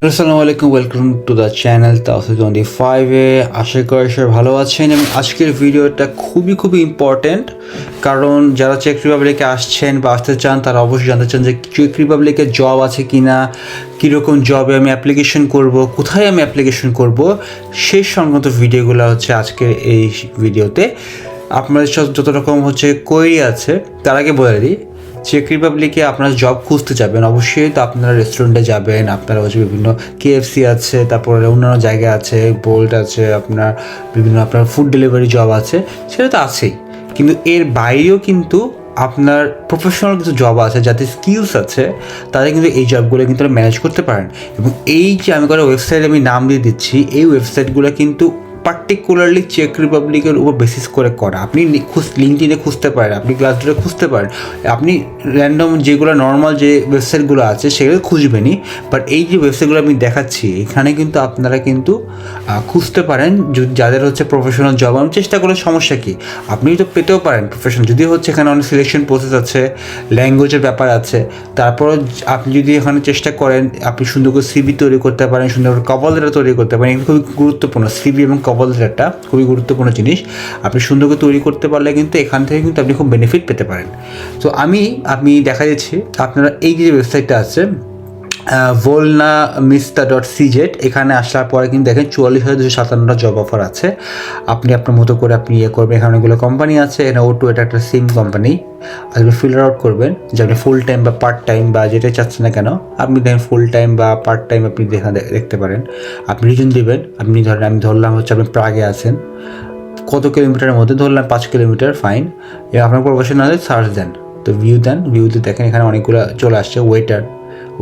আসসালামু আলাইকুম, welcome to the channel 2025-এ। আশা করি সবাই ভালো আছেন এবং আজকের ভিডিওটা খুবই ইম্পর্ট্যান্ট, কারণ যারা চেক রিপাবলিকে আসছেন বা আসতে চান তারা অবশ্যই জানতে চান যে চেক রিপাবলিকে জব আছে কি না, কীরকম জবে আমি অ্যাপ্লিকেশন করব, কোথায় আমি অ্যাপ্লিকেশন করব, সেই সংক্রান্ত ভিডিওগুলো হচ্ছে আজকের এই ভিডিওতে। আপনাদের যত রকম কোয়েরি আছে তার আগে বলে দিই, চেক রিপাবলিকে আপনারা জব খুঁজতে যাবেন অবশ্যই তো আপনারা রেস্টুরেন্টে যাবেন, আপনারা বিভিন্ন কেএফসি আছে, তারপরে অন্যান্য জায়গা আছে, বোল্ট আছে, আপনার বিভিন্ন আপনার ফুড ডেলিভারি জব আছে, সেটা তো আছেই। কিন্তু এর বাইরেও কিন্তু আপনার প্রফেশনাল কিছু জব আছে, যাতে স্কিলস আছে, তাদের কিন্তু এই জবগুলো কিন্তু ম্যানেজ করতে পারেন। এবং এই যে আমি কটা ওয়েবসাইট আমি নাম দিয়ে দিচ্ছি, এই ওয়েবসাইটগুলো কিন্তু পার্টিকুলারলি চেক রিপাবলিকের উপর বেসিস করে করা। আপনি লিঙ্কডিনে খুঁজতে পারেন, আপনি গ্লাসডোরে খুঁজতে পারেন, আপনি র্যান্ডম যেগুলো নর্মাল যে ওয়েবসাইটগুলো আছে সেগুলো খুঁজবেনই। বাট এই যে ওয়েবসাইটগুলো আমি দেখাচ্ছি এখানে কিন্তু আপনারা কিন্তু খুঁজতে পারেন, যাদের প্রফেশনাল জব। আমি চেষ্টা করলে সমস্যা কী, আপনি তো পেতেও পারেন প্রফেশনাল, যদি এখানে অনেক সিলেকশন প্রসেস আছে, ল্যাঙ্গুয়েজের ব্যাপার আছে। তারপরও আপনি যদি এখানে চেষ্টা করেন, আপনি সুন্দর করে সিভি তৈরি করতে পারেন, সুন্দর করে কভার লেটার তৈরি করতে পারেন। এগুলো খুবই গুরুত্বপূর্ণ, সিভি এবং কভার লেটারটা খুবই গুরুত্বপূর্ণ জিনিস। আপনি সুন্দর করে তৈরি করতে পারলে কিন্তু এখান থেকে কিন্তু আপনি খুব বেনিফিট পেতে পারেন। তো আমি দেখা যাচ্ছি আপনারা এই যে ওয়েবসাইটটা আছে volnamista.cz, এখানে আসার পরে কিন্তু দেখেন 44,257টা জব অফার আছে। আপনি আপনার মতো করে আপনি করবেন। এখানে অনেকগুলো কোম্পানি আছে, এখানে O2 এটা একটা সিম কোম্পানি। আপনি ফিল্টার আউট করবেন যে আপনি ফুল টাইম বা পার্ট টাইম বা যেটাই চাচ্ছেন না কেন, আপনি দেখেন ফুল টাইম বা পার্ট টাইম আপনি দেখতে পারেন। আপনি রিজন দেবেন, আপনি ধরেন আমি ধরলাম আপনি প্রাগে আছেন, কত কিলোমিটারের মধ্যে, ধরলাম 5 কিলোমিটার, ফাইন। এবং আপনার প্রফেশনালে সার্চ দেন, তো ভিউতে দেখেন এখানে অনেকগুলো চলে আসছে।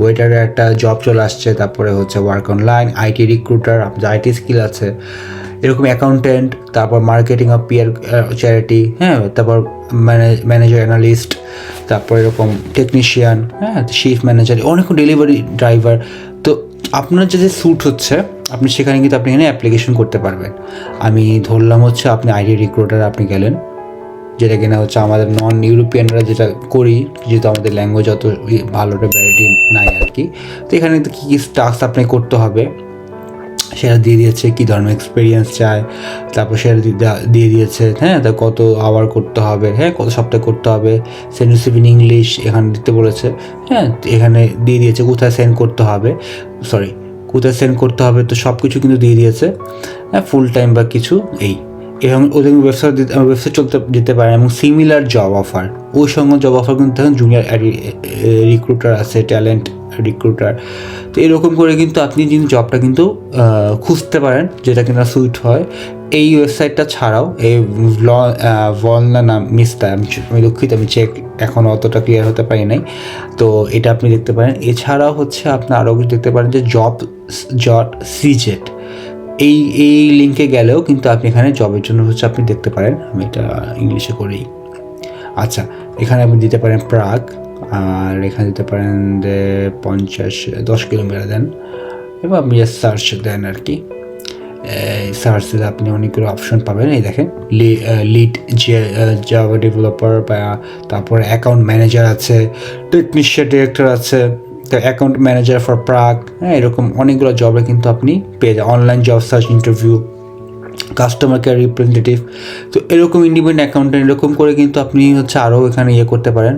ওয়েটারের একটা জব চলে আসছে, তারপরে ওয়ার্ক অনলাইন, আইটি রিক্রুটার, আপনার আইটি স্কিল আছে, এরকম অ্যাকাউন্টেন্ট, তারপর মার্কেটিং অফ পিয়ার চ্যারিটি, হ্যাঁ, তারপর ম্যানেজার অ্যানালিস্ট, তারপর এরকম টেকনিশিয়ান, হ্যাঁ, শিফট ম্যানেজার, অনেক ডেলিভারি ড্রাইভার। তো আপনার যে স্যুট হচ্ছে আপনি সেখানে কিন্তু আপনি এখানে অ্যাপ্লিকেশন করতে পারবেন। আমি ধরলাম আপনি আইটি রিক্রুটার আপনি গেলেন, যেটা কিনা আমাদের নন ইউরোপিয়ানরা যেটা করি, যেহেতু আমাদের ল্যাঙ্গুয়েজ অত ভালোটা ভ্যারাইটি নাই আর কি। তো এখানে তো কী টাস্ক আপনি করতে হবে সেটা দিয়ে দিয়েছে, কী ধরনের এক্সপিরিয়েন্স চায়, তারপর সেটা দিয়ে দিয়েছে, হ্যাঁ, তা কত আওয়ার করতে হবে, হ্যাঁ, কত সপ্তাহে করতে হবে, সেন্ড রিসিভ ইন ইংলিশ এখানে দিতে বলেছে, হ্যাঁ, এখানে দিয়ে দিয়েছে কোথায় সেন্ড করতে হবে, তো সব কিছু কিন্তু দিয়ে দিয়েছে, হ্যাঁ, ফুল টাইম বা কিছু এবং ওদের ওয়েবসাইট চলতে যেতে পারে। এবং সিমিলার জব অফার, ওই সঙ্গে জব অফার কিন্তু দেখেন জুনিয়র রিক্রুটার আছে, ট্যালেন্ট রিক্রুটার। তো এরকম করে কিন্তু আপনি জবটা কিন্তু খুঁজতে পারেন, যেটা কিনা সুইট হয়। এই ওয়েবসাইটটা ছাড়াও এই ভলনামিস্তা, আমি দুঃখিত, আমি চেক এখন অতটা ক্লিয়ার হতে পারি নাই, তো এটা আপনি দেখতে পারেন। এছাড়াও আপনি আরও কিছু দেখতে পারেন যে jobs.cz, এই লিঙ্কে গেলেও কিন্তু আপনি এখানে জবের জন্য আপনি দেখতে পারেন। আমি এটা ইংলিশে করেই, আচ্ছা, এখানে আপনি দিতে পারেন প্রাগ, আর এখানে দিতে পারেন 10 কিলোমিটার দেন, এবং আপনি সার্চ দেন আর কি। সার্চ দিলে আপনি অনেকগুলো অপশন পাবেন। এই দেখেন লিড জাভা ডেভেলপার, বা তারপরে অ্যাকাউন্ট ম্যানেজার আছে, টেকনিশিয়ান ডিরেক্টর আছে, অ্যাকাউন্ট ম্যানেজার ফর প্রাগ, হ্যাঁ, এরকম অনেকগুলো জবে কিন্তু আপনি পেয়ে যান। Online job search interview, customer care representative, তো এরকম ইন্ডিপেন্ডেন্ট অ্যাকাউন্টেন্ট, এরকম করে কিন্তু আপনি আরও এখানে করতে পারেন,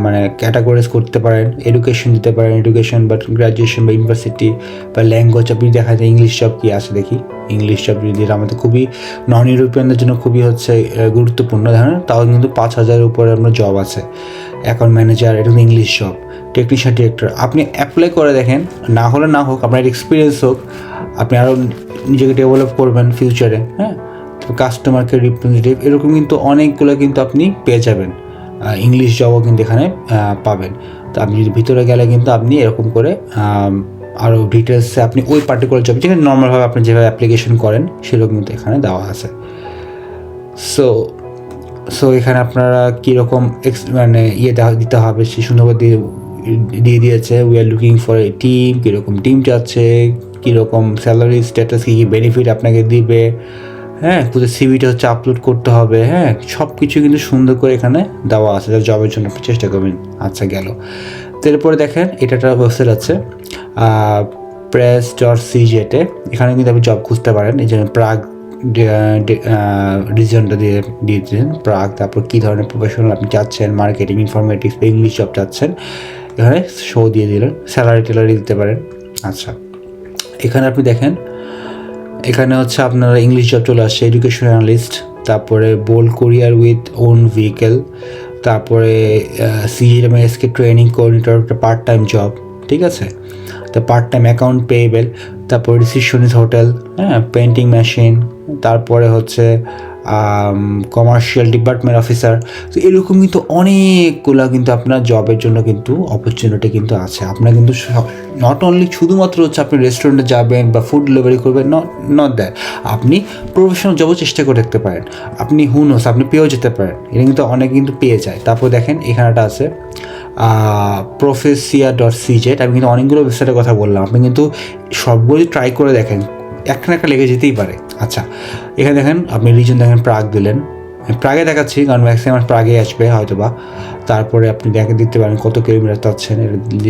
মানে ক্যাটাগরিজ করতে পারেন। এডুকেশন দিতে পারেন, এডুকেশন বা গ্র্যাজুয়েশন বা ইউনিভার্সিটি বা ল্যাঙ্গুয়েজ আপনি দেখা যায়। ইংলিশ জব কী আছে দেখি, ইংলিশ জব যদি আমাদের খুবই নন ইউরোপিয়ানদের জন্য খুবই গুরুত্বপূর্ণ, ধরেন তাও কিন্তু 5,000-এর উপরে আপনার জব আছে। অ্যাকাউন্ট ম্যানেজার, এটা ইংলিশ জব, টেকনিশিয়ান ডিরেক্টর, আপনি অ্যাপ্লাই করে দেখেন, না হলে না হোক, আপনার এক্সপিরিয়েন্স হোক, আপনি আরও নিজেকে ডেভেলপ করবেন ফিউচারে, হ্যাঁ। কাস্টমার কেয়ার রিপ্রেজেন্টেটিভ, এরকম কিন্তু অনেকগুলো কিন্তু আপনি পেয়ে যাবেন। ইংলিশ জবও কিন্তু এখানে পাবেন। তো আপনি যদি ভিতরে গেলে কিন্তু আপনি এরকম করে আরও ডিটেলসে আপনি ওই পার্টিকুলার জব যেখানে নর্মালভাবে আপনি যেভাবে অ্যাপ্লিকেশন করেন সেরকম কিন্তু এখানে দেওয়া আছে। সো এখানে আপনারা কীরকম মানে দিতে হবে সে সুন্দরভাবে দিয়ে দিয়েছে। We are looking for a team, কীরকম টিম চাচ্ছে, কীরকম স্যালারি স্ট্যাটাস, কী কী বেনিফিট আপনাকে দিবে, হ্যাঁ, কোথায় সিভিটা আপলোড করতে হবে, হ্যাঁ, সব কিছু কিন্তু সুন্দর করে এখানে দেওয়া আছে, জবের জন্য আপনি চেষ্টা করবেন। আচ্ছা, গেল। তারপরে দেখেন এটা একটা ওয়েবসাইট আছে press.cz-এ এখানে কিন্তু আপনি জব খুঁজতে পারেন। এই জন্য প্রাগ রিজনটা দিয়েছেন প্রাগ, তারপর কী ধরনের প্রফেশনাল আপনি চাচ্ছেন, মার্কেটিং, ইনফরমেটিক্স, ইংলিশ জব চাচ্ছেন, এখানে শো দিয়ে দিলেন, স্যালারি টেলারি দিতে পারেন। আচ্ছা, এখানে আপনি দেখেন এখানে হচ্ছে আপনার ইংলিশ জব চলে আসছে, এডুকেশন অ্যানালিস্ট, তারপরে বোল কুরিয়ার উইথ ওন ভেহিকেল, তারপরে সিএমএসকে ট্রেনিং কোঅর্ডিনেটর, একটা পার্ট টাইম জব, ঠিক আছে। তো পার্ট টাইম অ্যাকাউন্ট পেয়েবেল, তারপরে রিসিপশনিস্ট হোটেল, হ্যাঁ, পেন্টিং মেশিন, তারপরে হচ্ছে কমার্শিয়াল ডিপার্টমেন্ট অফিসার। তো এরকম কিন্তু অনেকগুলো কিন্তু আপনার জবের জন্য কিন্তু অপরচুনিটি কিন্তু আছে। আপনার কিন্তু নট অনলি শুধুমাত্র হচ্ছে আপনি রেস্টুরেন্টে যাবেন বা ফুড ডেলিভারি করবেন, নট দ্যাট, আপনি প্রফেশনাল জবও চেষ্টা করে দেখতে পারেন। আপনি হুনোস আপনি পেয়েও যেতে পারেন, এটা কিন্তু অনেক কিন্তু পেয়ে যায়। তারপর দেখেন এখানেটা আছে profesia.cz। আমি কিন্তু অনেকগুলো ওয়েবসাইটের কথা বললাম, আপনি কিন্তু সবগুলো ট্রাই করে দেখেন, একটা না একটা লেগে যেতেই পারে। আচ্ছা, এখানে দেখেন আপনি রিজন দেখেন প্রাগ দিলেন, প্রাগে দেখাচ্ছি কারণ ম্যাক্সিমাম প্রাগে আসবে হয়তো বা। তারপরে আপনি দিতে পারেন কত কিলোমিটার চাচ্ছেন,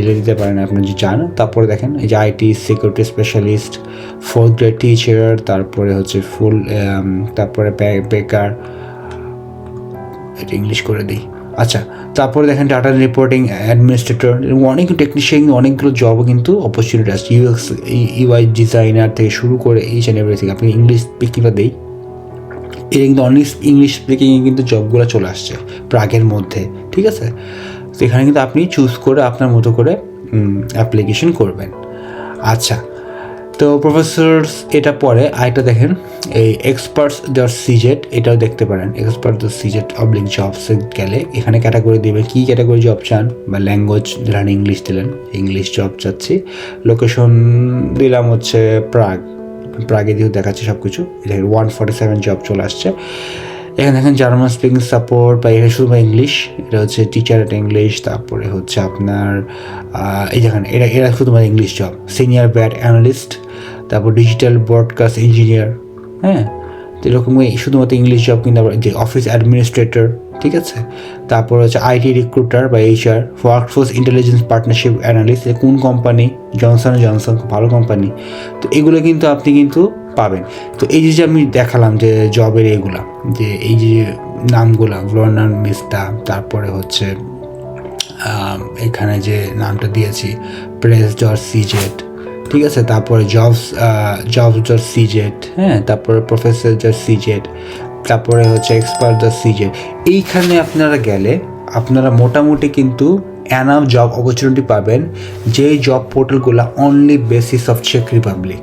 এটা দিতে পারেন আপনি যে চান। তারপরে দেখেন এই যে IT security specialist, 4th grade teacher, তারপরে হচ্ছে ফুল, তারপরে বেকার, এটা ইংলিশ করে দিই। আচ্ছা, তারপরে দেখেন ডাটা রিপোর্টিং অ্যাডমিনিস্ট্রেটর, অনেক টেকনিশিয়ান, অনেকগুলো জবও কিন্তু অপরচুনিটি আছে। ইউএক্স ইউআই ডিজাইনার থেকে শুরু করে এইচ অ্যান্ড এভরিথিং। আপনি ইংলিশ স্পিকিংটা দেই, এটা কিন্তু অনেক ইংলিশ স্পিকিংয়ে কিন্তু জবগুলো চলে আসছে প্রাগের মধ্যে, ঠিক আছে। তো এখানে কিন্তু আপনি চুজ করে আপনার মতো করে অ্যাপ্লিকেশন করবেন। আচ্ছা, তো প্রফেসরস এটা পরে আরেকটা দেখেন এই experts.cz, এটাও দেখতে পারেন। experts.cz/jobs গেলে এখানে ক্যাটাগরি দেবেন, কী ক্যাটাগরি জব চান, বা ল্যাঙ্গুয়েজ দিলেন ইংলিশ, দিলেন ইংলিশ জব চাচ্ছি, লোকেশন দিলাম হচ্ছে প্রাগে দিয়েও দেখাচ্ছে সব কিছু। দেখেন 147 জব চলে আসছে। এখানে দেখেন জার্মান স্পিকিং সাপোর্ট, বা এখানে শুধু ইংলিশ, এটা হচ্ছে টিচার এট ইংলিশ। তারপরে হচ্ছে আপনার এই দেখেন এরা শুধুমাত্র English job, senior bad analyst, তারপর ডিজিটাল ব্রডকাস্ট ইঞ্জিনিয়ার, হ্যাঁ, তো এরকমই শুধুমাত্র ইংলিশ জব কিন্তু। আবার যে অফিস অ্যাডমিনিস্ট্রেটর, ঠিক আছে। তারপর হচ্ছে আইটি রিক্রুটার বা HR, workforce intelligence partnership analyst, কোন কোম্পানি, জনসন খুব ভালো কোম্পানি। তো এগুলো কিন্তু আপনি কিন্তু পাবেন। তো এই যে আমি দেখালাম যে জবের এগুলা, যে এই যে নামগুলা, ব্লনার মিস্তা, তারপরে হচ্ছে এখানে যে নামটা দিয়েছি press.cz, ঠিক আছে। তারপরে jobs.cz, হ্যাঁ, তারপরে professor.cz, তারপরে হচ্ছে expert.cz। এইখানে আপনারা গেলে আপনারা মোটামুটি কিন্তু অ্যানাম জব অপরচুনিটি পাবেন, যেই জব পোর্টালগুলো only basis of check republic.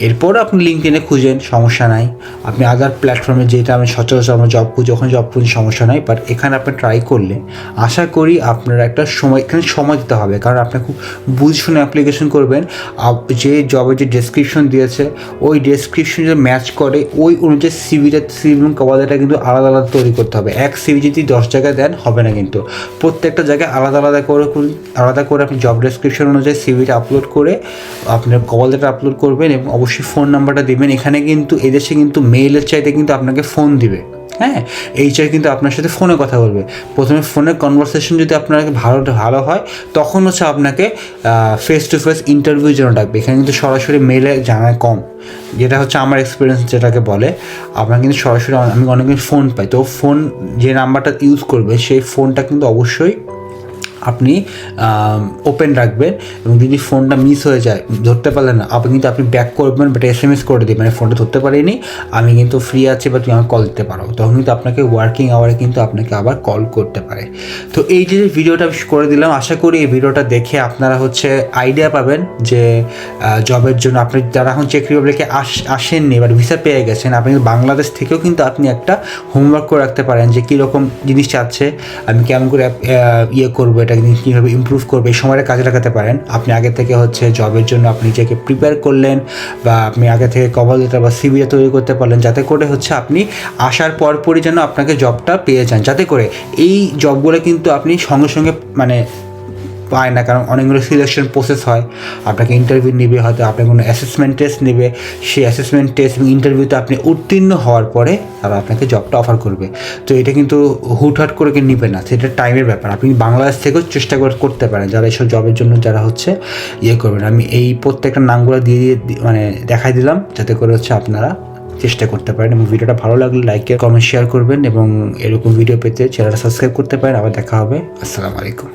এরপর আপনি লিঙ্কডিনে খুঁজেন, সমস্যা নাই। আপনি আদার প্ল্যাটফর্মে যেটা আমি সচরাচর আমরা জব খুঁজি, ওখানে জব খুঁজি, সমস্যা নাই। বাট এখানে আপনি ট্রাই করলে আশা করি আপনারা একটা সময়, এখানে সময় দিতে হবে, কারণ আপনি খুব বুঝে শুনে অ্যাপ্লিকেশন করবেন। যে জবের যে ডেসক্রিপশন দিয়েছে ওই ডেসক্রিপশন যদি ম্যাচ করে, ওই অনুযায়ী সিভি এবং কভার লেটার কিন্তু আলাদা আলাদা তৈরি করতে হবে। এক সিভি যদি 10 জায়গায় দেন হবে না, কিন্তু প্রত্যেকটা জায়গায় আলাদা আলাদা করে আপনি জব ডেসক্রিপশন অনুযায়ী সিভিটা আপলোড করে আপনার কভার লেটার আপলোড করবেন, এবং অবশ্যই ফোন নাম্বারটা দেবেন। এখানে কিন্তু এদেশে কিন্তু মেইলের চাইতে কিন্তু আপনাকে ফোন দিবে, হ্যাঁ, এইচআর কিন্তু আপনার সাথে ফোনে কথা বলবে। প্রথমে ফোনের কনভারসেশন যদি আপনার ভালো হয়, তখন হচ্ছে আপনাকে ফেস টু ফেস ইন্টারভিউর জন্য ডাকবে। এখানে কিন্তু সরাসরি মেইলে জানায় কম, যেটা হচ্ছে আমার এক্সপিরিয়েন্স যেটাকে বলে। আপনার কিন্তু সরাসরি আমি অনেকদিন ফোন পাই, তো ফোন যে নাম্বারটা ইউজ করবে সেই ফোনটা কিন্তু অবশ্যই আপনি ওপেন রাখবেন, এবং যদি ফোনটা মিস হয়ে যায়, ধরতে পারলেন না, আপনি ব্যাক করবেন, বাট SMS করে দেবেন ফোনটা ধরতে পারিনি, আমি কিন্তু ফ্রি আছি বা তুমি আমাকে কল দিতে পারো। তখন কিন্তু আপনাকে ওয়ার্কিং আওয়ারে কিন্তু আপনাকে আবার কল করতে পারে। তো এই যে ভিডিওটা করে দিলাম, আশা করি এই ভিডিওটা দেখে আপনারা হচ্ছে আইডিয়া পাবেন যে জবের জন্য আপনি যারা এখন চেক রিপাবলিকে আসেননি বাট ভিসা পেয়ে গেছেন, আপনি বাংলাদেশ থেকেও কিন্তু আপনি একটা হোমওয়ার্ক করে রাখতে পারেন যে কীরকম জিনিস চাচ্ছে, আমি কেমন করে করবো, এটা কীভাবে ইমপ্রুভ করবে, এই সময়টা কাজে লাগাতে পারেন। আপনি আগে থেকে হচ্ছে জবের জন্য আপনি নিজেকে প্রিপেয়ার করলেন, বা আপনি আগে থেকে কভার লেটার বা সিভিটা তৈরি করতে পারলেন, যাতে করে হচ্ছে আপনি আসার পরপরই যেন আপনাকে জবটা পেয়ে যান, যাতে করে এই জবগুলো কিন্তু আপনি সঙ্গে সঙ্গে মানে পায় না, কারণ অনেকগুলো সিলেকশন প্রসেস হয়। আপনাকে ইন্টারভিউ নেবে, হয়তো আপনার কোনো অ্যাসেসমেন্ট টেস্ট নেবে, সেই অ্যাসেসমেন্ট টেস্ট এবং ইন্টারভিউতে আপনি উত্তীর্ণ হওয়ার পরে তারা আপনাকে জবটা অফার করবে। তো এটা কিন্তু হুটহাট করে নেবে না, সেটা টাইমের ব্যাপার। আপনি বাংলাদেশ থেকেও চেষ্টা করতে পারেন যারা এইসব জবের জন্য যারা হচ্ছে করবেন। আমি এই প্রত্যেকটা নামগুলো দিয়ে মানে দেখাই দিলাম, যাতে করে হচ্ছে আপনারা চেষ্টা করতে পারেন। এবং ভিডিওটা ভালো লাগলে লাইক কমেন্ট শেয়ার করবেন, এবং এরকম ভিডিও পেতে চ্যানেলটা সাবস্ক্রাইব করতে পারেন। আবার দেখা হবে। আসসালামু আলাইকুম।